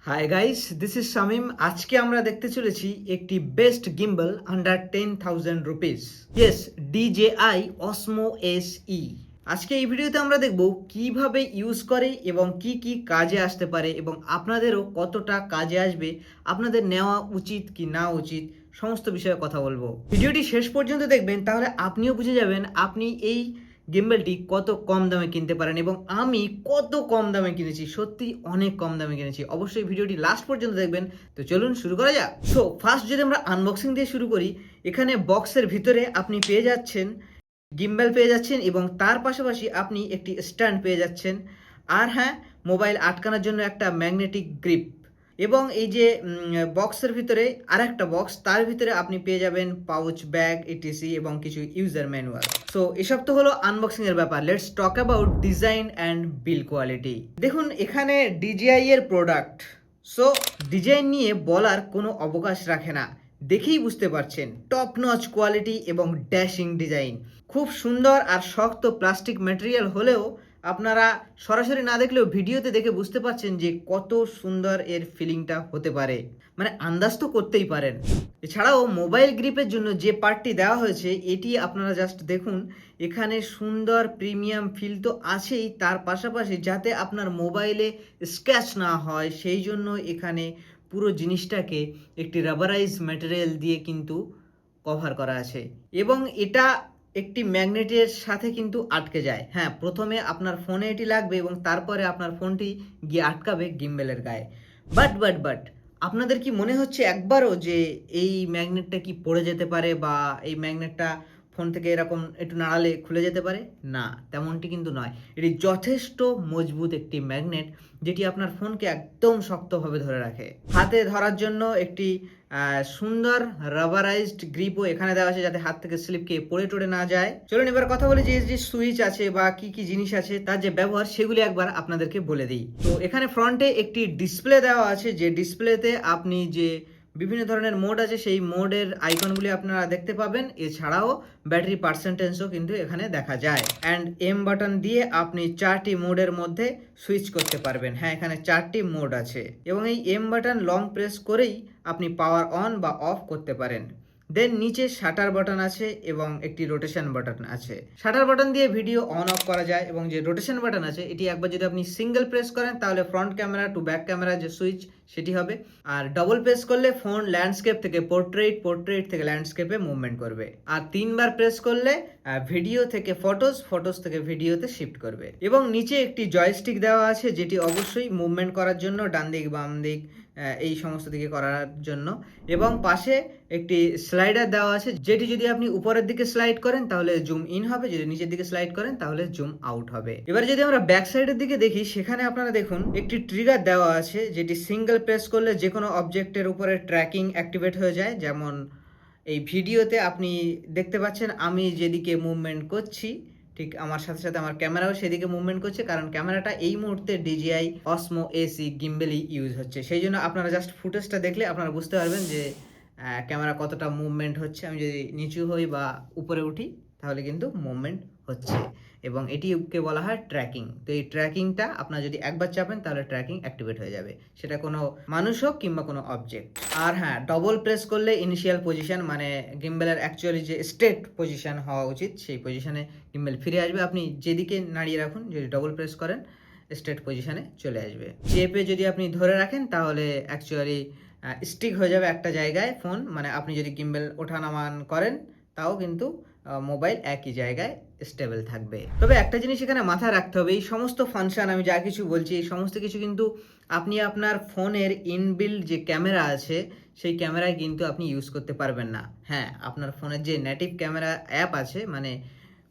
Hi guys, this is Shamim. আজকে আমরা দেখতে চলেছি একটি best gimbal under 10,000 rupees. Yes, DJI Osmo SE। আজকে এই ভিডিওতে আমরা দেখব কিভাবে ইউজ করে এবং কি কি কাজে আসতে পারে এবং আপনাদেরও কতটা কাজে আসবে, আপনাদের নেওয়া উচিত কি না উচিত, সমস্ত বিষয়ে কথা বলবো। ভিডিওটি শেষ পর্যন্ত দেখবেন, তাহলে আপনিও বুঝে যাবেন আপনি এই গিম্বলটি কত কম দামে কিনতে পারেন এবং আমি কত কম দামে কিনেছি। সত্যি অনেক কম দামে কিনেছি। অবশ্যই ভিডিওটি লাস্ট পর্যন্ত দেখবেন। তো চলুন শুরু করা যাক। সো ফার্স্ট যদি আমরা আনবক্সিং দিয়ে শুরু করি, এখানে বক্সের ভিতরে আপনি পেয়ে যাচ্ছেন গিম্বল পেয়ে যাচ্ছেন এবং তার পাশাপাশি আপনি একটি স্ট্যান্ড পেয়ে যাচ্ছেন। আর হ্যাঁ, মোবাইল আটকানোর জন্য একটা ম্যাগনেটিক গ্রিপ এবং এই যে বক্সের ভিতরে আরেকটা বক্স, তার ভিতরে আপনি পেয়ে যাবেন পাউচ, ব্যাগ, ইটিসি এবং কিছু ইউজার ম্যানুয়াল। সো এসব তো হলো আনবক্সিং এর ব্যাপার। Let's talk about design and build quality. দেখুন, এখানে DJI এর প্রোডাক্ট, সো ডিজাইন নিয়ে বলার কোনো অবকাশ রাখে না। দেখেই বুঝতে পারছেন টপ নচ কোয়ালিটি এবং ড্যাশিং ডিজাইন। খুব সুন্দর আর শক্ত প্লাস্টিক ম্যাটেরিয়াল হলেও আপনারা সরাসরি না দেখলেও ভিডিওতে দেখে বুঝতে পারছেন যে কত সুন্দর এর ফিলিংটা হতে পারে। মানে আন্দাজ তো করতেই পারেন। এছাড়াও মোবাইল গ্রিপের জন্য যে পার্টটি দেওয়া হয়েছে, এটি আপনারা জাস্ট দেখুন। এখানে সুন্দর প্রিমিয়াম ফিল তো আছেই, তার পাশাপাশি যাতে আপনার মোবাইলে স্ক্র্যাচ না হয় সেই জন্য এখানে পুরো জিনিসটাকে একটি রাবারাইজ ম্যাটেরিয়াল দিয়ে কিন্তু কভার করা আছে এবং এটা একটি ম্যাগনেটের সাথে কিন্তু আটকে যায়। হ্যাঁ, প্রথমে আপনার ফোনে এটি লাগবে এবং তারপরে আপনার ফোনটি গিয়ে আটকাবে গিম্বলের গায়ে। বাট আপনাদের কি মনে হচ্ছে একবারও যে এই ম্যাগনেটটা কি পড়ে যেতে পারে বা এই ম্যাগনেটটা ফোন থেকে এরকম একটু নাড়ালে খুলে যেতে পারে? না, তেমনটি কিন্তু নয়। এটি যথেষ্ট মজবুত একটি ম্যাগনেট, যেটি আপনার ফোনকে একদম শক্তভাবে ধরে রাখে। হাতে ধরার জন্য একটি সুন্দর রাবারাইজড গ্রিপও এখানে দেওয়া আছে, যাতে হাত থেকে স্লিপ খেয়ে পড়ে টড়ে না যায়। চলুন এবার কথা বলি যে সুইচ আছে বা কি কি জিনিস আছে, তার যে ব্যবহার, সেগুলি একবার আপনাদেরকে বলে দিই। তো এখানে ফ্রন্টে একটি ডিসপ্লে দেওয়া আছে, যে ডিসপ্লেতে আপনি যে বিভিন্ন ধরনের মোড আছে সেই মোডের আইকনগুলি আপনারা দেখতে পাবেন। এছাড়াও ব্যাটারি পার্সেন্টেজও কিন্তু এখানে দেখা যায়। অ্যান্ড এম বাটন দিয়ে আপনি 4টি মোডের মধ্যে সুইচ করতে পারবেন। হ্যাঁ, এখানে 4টি মোড আছে এবং এই এম বাটন লং প্রেস করেই আপনি পাওয়ার অন বা অফ করতে পারেন। দেন নিচে শাটার বাটন আছে এবং একটি রোটেশন বাটন আছে। শাটার বাটন দিয়ে ভিডিও অন অফ করা যায় এবং যে রোটেশন বাটন আছে, এটি একবার যদি আপনি সিঙ্গেল প্রেস করেন তাহলে front camera to back camera যে সুইচ সেটি হবে, আর ডবল প্রেস করলে ফোন ল্যান্ডস্কেপ থেকে পোর্ট্রেট, পোর্ট্রেট থেকে ল্যান্ডস্কেপে মুভমেন্ট করবে, আর 3বার প্রেস করলে ভিডিও থেকে ফটোস, ফটোস থেকে ভিডিওতে শিফট করবে। এবং নিচে একটি জয়স্টিক দেওয়া আছে, যেটি অবশ্যই মুভমেন্ট করার জন্য, ডান দিক বাম দিক এই সমস্ত দিকে করার জন্য। এবং পাশে একটি স্লাইডার দেওয়া আছে, যেটি যদি আপনি উপরের দিকে স্লাইড করেন তাহলে জুম ইন হবে, যদি নিচের দিকে স্লাইড করেন তাহলে জুম আউট হবে। এবার যদি আমরা ব্যাক সাইডের দিকে দেখি, সেখানে আপনারা দেখুন একটি ট্রিগার দেওয়া আছে, যেটি সিঙ্গেল প্রেস করলে যে কোনো অবজেক্টের উপরে ট্র্যাকিং অ্যাক্টিভেট হয়ে যায়। যেমন এই ভিডিওতে আপনি দেখতে পাচ্ছেন আমি যেদিকে মুভমেন্ট করছি, ঠিক আমার সাথে সাথে আমার ক্যামেরাও সেদিকে মুভমেন্ট করছে, কারণ ক্যামেরাটা এই মুহূর্তে DJI Osmo SE গিম্বলই ইউজ হচ্ছে। সেই জন্য আপনারা জাস্ট ফুটেজটা দেখলে আপনারা বুঝতে পারবেন যে ক্যামেরা কতটা মুভমেন্ট হচ্ছে। আমি যদি নিচু হই বা উপরে উঠি তাহলে কিন্তু মুভমেন্ট হচ্ছে এবং এটিকে বলা হয় ট্র্যাকিং। তো এই ট্র্যাকিংটা আপনারা যদি একবার চাপেন তাহলে ট্র্যাকিং অ্যাক্টিভেট হয়ে যাবে, সেটা কোনো মানুষ হোক কিংবা কোনো অবজেক্ট। আর হ্যাঁ, ডবল প্রেস করলে ইনিশিয়াল পজিশন, মানে গিম্বলের অ্যাকচুয়ালি যে স্ট্রেট পজিশন হওয়া উচিত সেই পজিশনে গিম্বল ফিরে আসবে। আপনি যেদিকে নাড়িয়ে রাখুন, যদি ডবল প্রেস করেন স্ট্রেট পজিশনে চলে আসবে। চেপে যদি আপনি ধরে রাখেন তাহলে অ্যাকচুয়ালি স্টিক হয়ে যাবে একটা জায়গায় ফোন, মানে আপনি যদি গিম্বল ওঠানামান করেন তাও কিন্তু মোবাইল একই জায়গায় স্টেবল থাকবে। তবে একটা জিনিস এখানে মাথায় রাখতে হবে, এই সমস্ত ফাংশন আমি যা কিছু বলছি, এই সমস্ত কিছু কিন্তু আপনি আপনার ফোনের ইনবিল্ড যে ক্যামেরা আছে সেই ক্যামেরায় কিন্তু আপনি ইউজ করতে পারবেন না। হ্যাঁ, আপনার ফোনের যে নেটিভ ক্যামেরা অ্যাপ আছে, মানে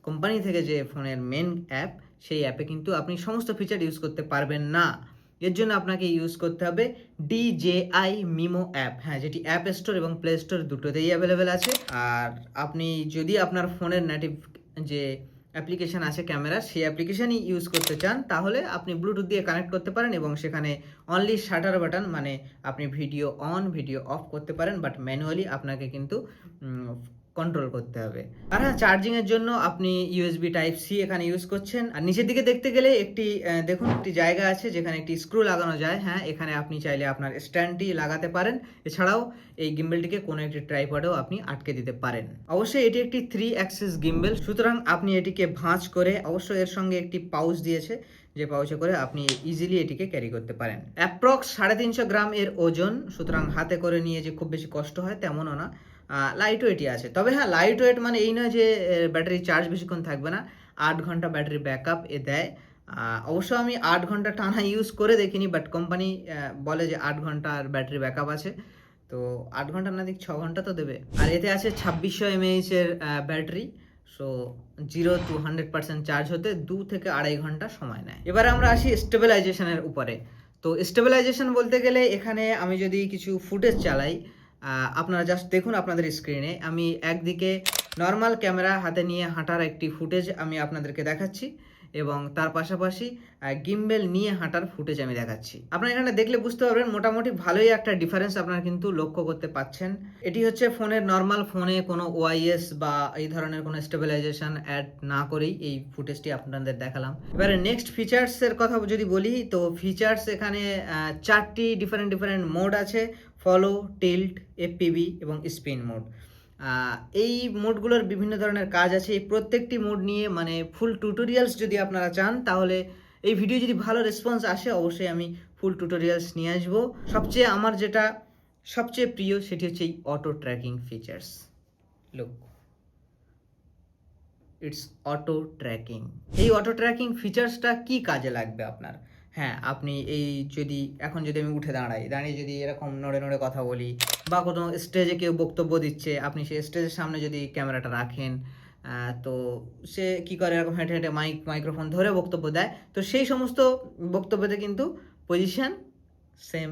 কোম্পানি থেকে যে ফোনের মেন অ্যাপ, সেই অ্যাপে কিন্তু আপনি সমস্ত ফিচার ইউজ করতে পারবেন না। এর জন্য আপনাকে ইউজ করতে হবে DJI মিমো অ্যাপ। হ্যাঁ, যেটি অ্যাপ স্টোর এবং প্লে স্টোর দুটোতেই অ্যাভেলেবেল আছে। আর আপনি যদি আপনার ফোনের নেটিভ যে অ্যাপ্লিকেশান আছে ক্যামেরা, সেই অ্যাপ্লিকেশানই ইউজ করতে চান তাহলে আপনি ব্লুটুথ দিয়ে কানেক্ট করতে পারেন এবং সেখানে অনলি শাটার বাটন, মানে আপনি ভিডিও অন ভিডিও অফ করতে পারেন, বাট ম্যানুয়ালি আপনাকে কিন্তু কন্ট্রোল করতে হবে। আর হ্যাঁ, চার্জিং এর জন্য আপনি ইউএসবি টাইপ সি এখানে ইউজ করছেন। আর নিচের দিকে দেখতে গেলে একটি দেখুন একটি জায়গা আছে যেখানে একটি স্ক্রু লাগানো যায়। হ্যাঁ, এখানে আপনি চাইলে আপনার স্ট্যান্ডটি লাগাতে পারেন। এছাড়াও এই গিম্বেলটিকে কোনো একটি ট্রাইপডেও আপনি আটকে দিতে পারেন। অবশ্যই এটি একটি 3 অ্যাক্সিস গিম্বেল, সুতরাং আপনি এটিকে ভাঁজ করে, অবশ্যই এর সঙ্গে একটি পাউচ দিয়েছে, যে পাউচে করে আপনি ইজিলি এটিকে ক্যারি করতে পারেন। অ্যাপ্রক্স 350 গ্রাম এর ওজন, সুতরাং হাতে করে নিয়ে যে খুব বেশি কষ্ট হয় তেমনও না। লাইট ওয়েটই আছে, তবে হ্যাঁ লাইট ওয়েট মানে এই নয় যে ব্যাটারি চার্জ বেশিক্ষণ থাকবে না। 8 ঘন্টা ব্যাটারি ব্যাকআপ এ দেয়। অবশ্য আমি 8 ঘন্টা টানা ইউজ করে দেখিনি, বাট কোম্পানি বলে যে 8 ঘন্টার ব্যাটারি ব্যাকআপ আছে, তো 8 ঘন্টা না দিক 6 ঘন্টা তো দেবে। আর এতে আছে 2600 mAh এর ব্যাটারি। সো 0 to 100% চার্জ হতে 2 থেকে 2.5 ঘন্টা সময় নেয়। এবারে আমরা আসি স্টেবিলাইজেশনের উপরে। তো স্টেবিলাইজেশন বলতে গেলে এখানে আমি যদি কিছু ফুটেজ চালাই, আপনারা জাস্ট দেখুন আপনাদের স্ক্রিনে, আমি একদিকে নর্মাল ক্যামেরা হাতে নিয়ে হাঁটার একটি ফুটেজ আমি আপনাদেরকে দেখাচ্ছি, এবং তার পাশাপাশি গিম্বেল নিয়ে হাঁটার ফুটেজ আমি দেখাচ্ছি। আপনারা এখানে দেখলে বুঝতে পারবেন মোটামুটি ভালোই একটা ডিফারেন্স আপনারা কিন্তু লক্ষ্য করতে পাচ্ছেন। এটি হচ্ছে ফোনের নর্মাল ফোনে কোনো ওআইএস বা এই ধরনের কোনো স্টেবিলাইজেশন অ্যাড না করেই এই ফুটেজটি আপনাদের দেখালাম। এবারে নেক্সট ফিচার্সের কথা যদি বলি, তো ফিচার্স এখানে 4টি ডিফারেন্ট মোড আছে: ফলো, টিল্ট, এফপিভি এবং স্পিন মোড। এই মোডগুলোর বিভিন্ন ধরনের কাজ আছে। এই প্রত্যেকটি মোড নিয়ে মানে ফুল টিউটোরিয়ালস যদি আপনারা চান, তাহলে এই ভিডিও যদি ভালো রেসপন্স আসে অবশ্যই আমি ফুল টিউটোরিয়ালস নিয়ে আসবো। আমার যেটা সবচেয়ে প্রিয় সেটি হচ্ছে এই auto tracking features. Look, it's auto tracking. এই অটো ট্র্যাকিং ফিচার্সটা কি কাজে লাগবে আপনার? হ্যাঁ, আপনি এই যদি এখন যদি আমি উঠে দাঁড়িয়ে যদি এরকম নড়ে নড়ে কথা বলি, বা কোনো স্টেজে কেউ বক্তব্য দিচ্ছে, আপনি সেই স্টেজের সামনে যদি ক্যামেরাটা রাখেন, তো সে কি করে, এরকম হেঁটে হেঁটে মাইক্রোফোন ধরে বক্তব্য দেয়, তো সেই সমস্ত বক্তব্যতে কিন্তু পজিশন সেম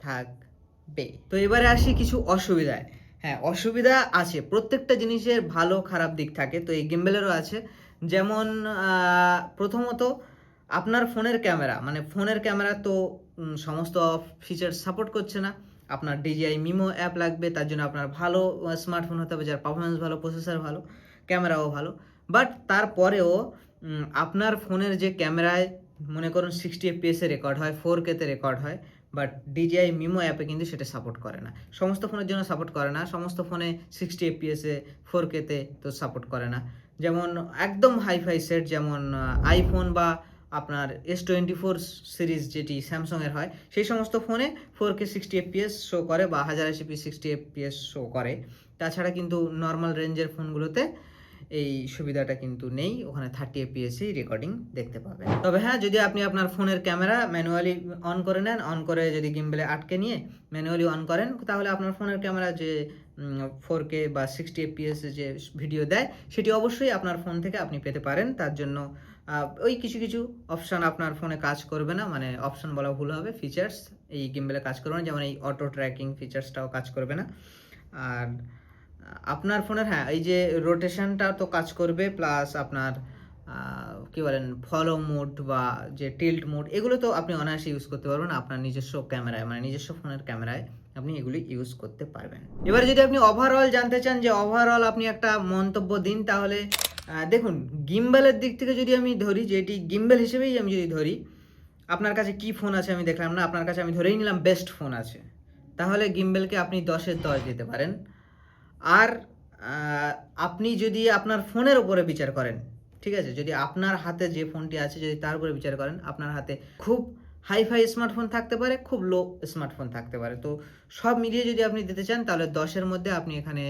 থাকবে। তো এবারে আসি কিছু অসুবিধায়। হ্যাঁ, অসুবিধা আছে, প্রত্যেকটা জিনিসের ভালো খারাপ দিক থাকে, তো এই গিম্বেলেরও আছে। যেমন প্রথমত আপনার ফোনের ক্যামেরা তো সমস্ত ফিচার সাপোর্ট করছে না। আপনার DJI মিমো অ্যাপ লাগবে, তার জন্য আপনার ভালো স্মার্টফোন হতে হবে, যার পারফরমেন্স ভালো, প্রসেসর ভালো, ক্যামেরাও ভালো। বাট তারপরেও আপনার ফোনের যে ক্যামেরায় মনে করুন 60 FPS এ রেকর্ড হয়, 4K তে রেকর্ড হয়, বাট DJI মিমো অ্যাপে কিন্তু সেটা সাপোর্ট করে না। সমস্ত ফোনের জন্য সাপোর্ট করে না, সমস্ত ফোনে 60 FPS এ 4K তে তো সাপোর্ট করে না। যেমন একদম হাইফাই সেট, যেমন আইফোন বা আপনার S24 সিরিজ যেটি স্যামসংয়ের হয়, সেই সমস্ত ফোনে 4K 60 FPS শো করে, বা 1080p 60 FPS শো করে। তাছাড়া কিন্তু নর্মাল রেঞ্জের ফোনগুলোতে এই সুবিধাটা কিন্তু নেই, ওখানে 30 fps রেকর্ডিং দেখতে পাবেন। তবে হ্যাঁ, যদি আপনি আপনার ফোনের ক্যামেরা ম্যানুয়ালি অন করে নেন, অন করে যদি গিম্বেলে আটকে নিয়ে ম্যানুয়ালি অন করেন, তাহলে আপনার ফোনের ক্যামেরা যে 4K বা 60 fps যে ভিডিও দেয়, সেটি অবশ্যই আপনার ফোন থেকে আপনি পেতে পারেন। তার জন্য ওই কিছু অপশান আপনার ফোনে কাজ করবে না, মানে অপশান বলা ভুল হবে, ফিচার্স এই গিম্বেলে কাজ করবে না, যেমন এই অটো ট্র্যাকিং ফিচার্সটাও কাজ করবে না। আর আপনার ফোনের হ্যাঁ এই যে রোটেশনটা তো কাজ করবে, প্লাস আপনার কি বলেন ফলো মোড বা যে টিল্ট মোড, এগুলো তো আপনি অনায়াসে ইউজ করতে পারবেন আপনার নিজস্ব ক্যামেরায়, মানে নিজস্ব ফোনের ক্যামেরায় আপনি এগুলি ইউজ করতে পারবেন। এবার যদি আপনি ওভারঅল জানতে চান যে ওভারঅল আপনি একটা মন্তব্য দিন, তাহলে দেখুন গিম্বেলের দিক থেকে যদি আমি ধরি, যে এটি গিম্বেল হিসেবেই আমি যদি ধরি, আপনার কাছে কি ফোন আছে আমি দেখলাম না, আপনার কাছে আমি ধরেই নিলাম বেস্ট ফোন আছে, তাহলে গিম্বেলকে আপনি 10-এর 10 দিতে পারেন। আর আপনি যদি আপনার ফোনের উপরে বিচার করেন, ঠিক আছে, যদি আপনার হাতে যে ফোনটি আছে যদি তার উপরে বিচার করেন, আপনার হাতে খুব হাইফাই স্মার্টফোন থাকতে পারে, খুব লো স্মার্টফোন থাকতে পারে, তো সব মিলিয়ে যদি আপনি দিতে চান, তাহলে 10-এর মধ্যে আপনি এখানে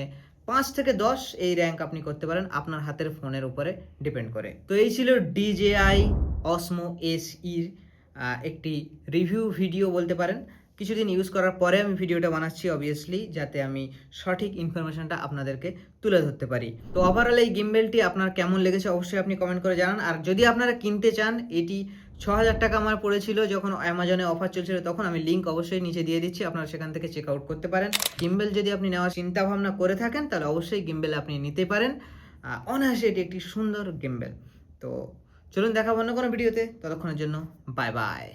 5 থেকে 10 এই র্যাঙ্ক আপনি করতে পারেন আপনার হাতের ফোনের উপরে ডিপেন্ড করে। তো এই ছিল DJI Osmo SEর একটি রিভিউ ভিডিও বলতে পারেন। কিছুদিন ইউজ করার পরে আমি ভিডিওটা বানাচ্ছি অবভিয়াসলি, যাতে আমি সঠিক ইনফরমেশনটা আপনাদেরকে তুলে ধরতে পারি। তো ওভারঅল এই গিম্বেলটি আপনার কেমন লেগেছে অবশ্যই আপনি কমেন্ট করে জানান। আর যদি আপনারা কিনতে চান, এটি 6000 টাকা আমার পড়েছিল যখন অ্যামাজনে অফার চলছিল, তখন আমি লিঙ্ক অবশ্যই নিচে দিয়ে দিচ্ছি, আপনারা সেখান থেকে চেক আউট করতে পারেন। গিম্বেল যদি আপনি নেওয়ার চিন্তা ভাবনা করে থাকেন, তাহলে অবশ্যই গিম্বেল আপনি নিতে পারেন। অনায়াসে এটি একটি সুন্দর গিম্বেল। তো চলুন দেখাবো অন্য কোনো ভিডিওতে, ততক্ষণের জন্য বাই বাই।